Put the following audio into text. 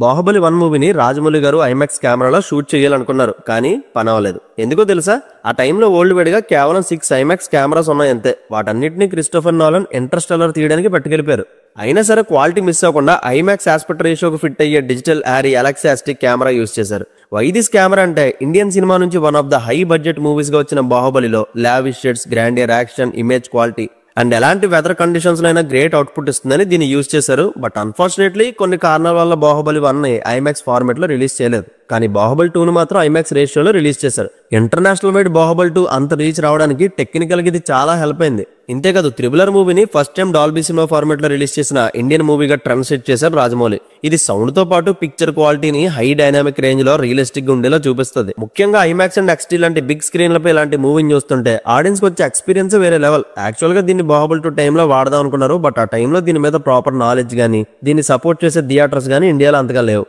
బాహుబలి 1 మూవీని రాజమౌళి గారు ఐమాక్స్ కెమెరాలో షూట్ చేయాలనుకున్నారు, కానీ పని అవ్వలేదు. ఎందుకో తెలుసా? ఆ టైంలో వరల్డ్ వైడ్ గా కేవలం 6 ఐమాక్స్ కెమెరాస్ ఉన్నాయంతే. వాటన్నిటిని క్రిస్టోఫర్ నోలన్ ఇంటర్స్టెల్లర్ తీయడానికి పట్టుకెళ్లిపారు. అయినా సరే క్వాలిటీ మిస్ అవ్వకుండా ఐమాక్స్ ఆస్పెక్ట్ రేషియోకి ఫిట్ అయ్యే డిజిటల్ ఆరీ ఎలక్సాస్టిక్ కెమెరా యూస్ చేశారు. వైదిస్ కెమెరా అంటే ఇండియన్ సినిమా నుంచి one of the high budget movies గా వచ్చిన బాహుబలిలో lavish shades, grandeur action, image quality and ఎలాంటి వెదర్ కండిషన్స్ లో అయినా గ్రేట్ అవుట్పుట్ ఇస్తుందని దీన్ని యూజ్ చేశారు. బట్ అన్ఫార్చునేట్లీ కొన్ని కారణాల వల్ల బాహుబలి 1 ఐమాక్స్ ఫార్మాట్ లో రిలీజ్ చేయలేదు. కానీ బాహుబలి 2 మాత్రం ఐమాక్స్ రేషియోలో రిలీజ్ చేశారు. ఇంటర్నేషనల్ వైడ్ బాహుబలి 2 అంత రీచ్ రావడానికి టెక్నికల్ గా ఇది చాలా హెల్ప్ అయింది. ఇంతేకాదు త్రిబులర్ మూవీని first time Dolby cinema format లో రిలీజ్ చేసిన ఇండియన్ మూవీగా ట్రెండ్ సెట్ చేశారు రాజమౌళి. ఇది సౌండ్ తో పాటు పిక్చర్ క్వాలిటీని హై డైనామిక్ రేంజ్ లో రియలిస్టిక్ గా ఉండేలా చూపిస్తుంది. ముఖ్యంగా ఐమాక్స్ అండ్ ఎక్స్టీ లాంటి బిగ్ స్క్రీన్ లపై ఇలాంటి మూవీని చూస్తుంటే ఆడియన్స్ వచ్చే ఎక్స్పీరియన్స్ వేరే లెవెల్. యాక్చువల్ గా దీన్ని బాహుబలి 2 టైంలో వాడదాం అనుకున్నారు, బట్ ఆ టైంలో దీని మీద ప్రాపర్ నాలెడ్జ్ గానీ దీన్ని సపోర్ట్ చేసే థియేటర్స్ గానీ ఇండియాలో అంతగా లేవు.